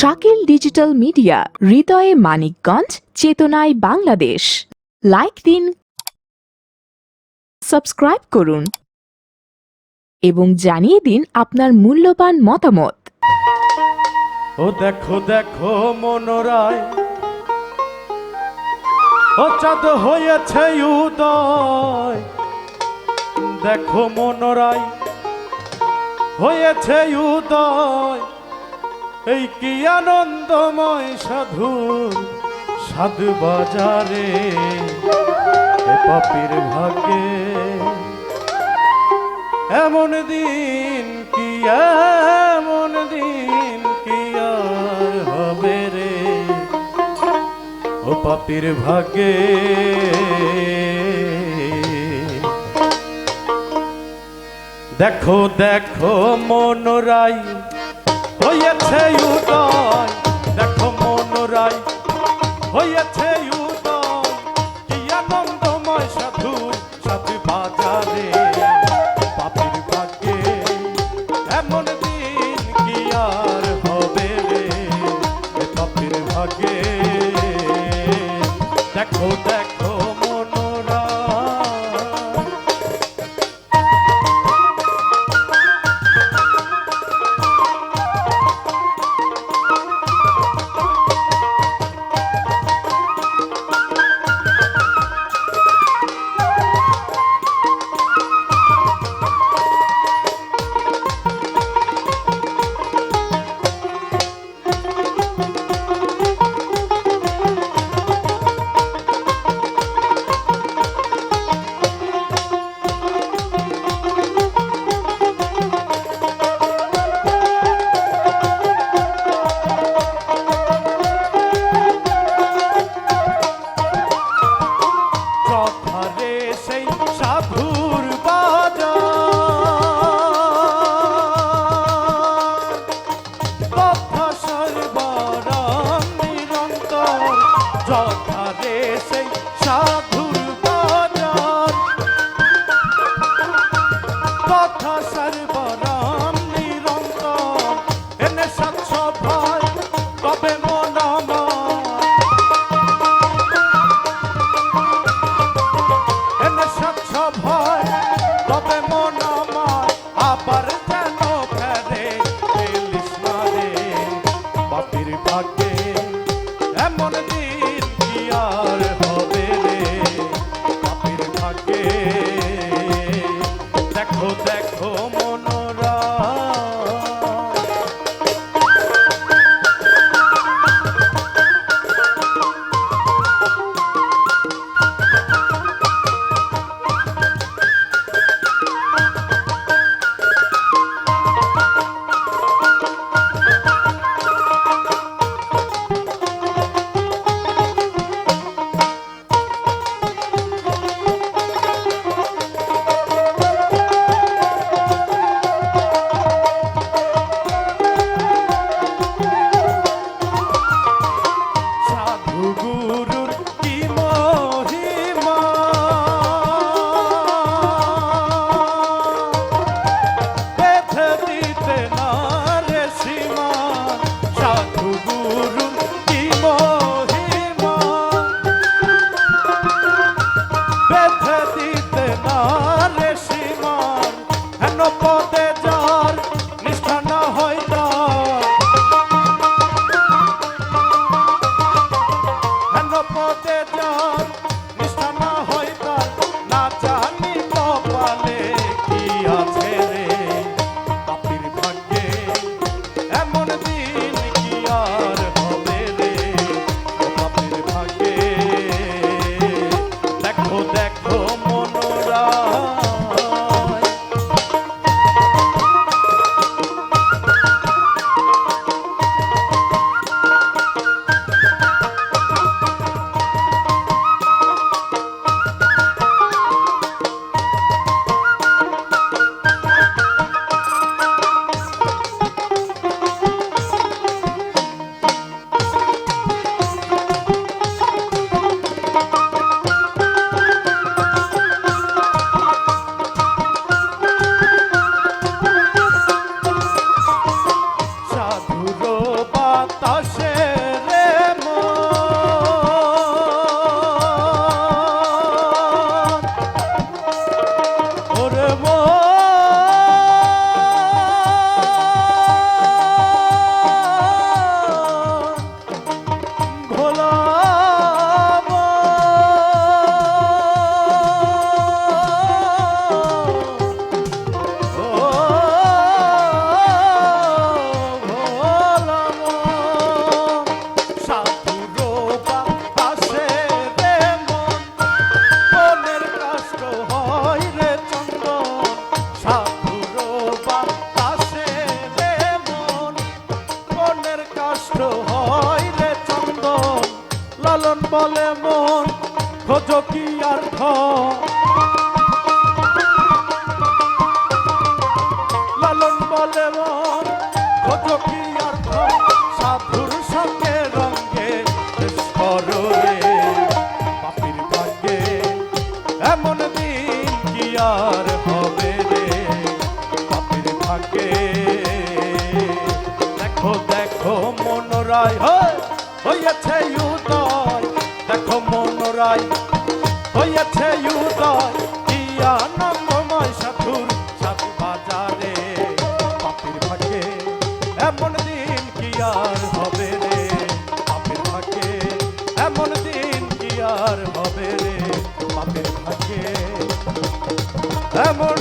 Shakil digital media, হৃদয়ে মানিকগঞ্জ, চেতনায় Bangladesh. Like দিন, সাবস্ক্রাইব করুন এবং জানিয়ে দিন আপনার মূল্যবান মতামত। ও দেখো দেখো মনোরায়, ও চাঁদ হয়েছে উদয়। দেখো মনোরায় হয়েছে উদয়, এই কি আনন্দময় সাধুর সাধু বাজারে। এ পাপীর ভাগ্যে এমন দিন কি, এমন দিন কি আর হবে রে। ও পাপীর ভাগ্যে দেখো দেখো মনোরাই হয়েছে উদয়। দেখো মনোরাই হয়েছে উদয়, কি আনন্দময় সাধু সাধু বাজারে। পাপীর ভাগ্যে এমন দিন কি আর হবে রে। পাপীর ভাগ্যে দেখো দেখো দেখো দেখো মনোরা। এমন দিন কি আর হবে রে পাপের ফাঁকে। দেখো দেখো মনোরায় হইয়াছে উদয়, দেখো মনোরায় হইয়াছে উদয়, কি আনন্দময় সাধুর সাধু বাজারে পাপের ফাঁকে। এমন দিন কি আর হবে রে পাপের ফাঁকে, এমন দিন কি আর হবে রে পাপের ফাঁকে। এমন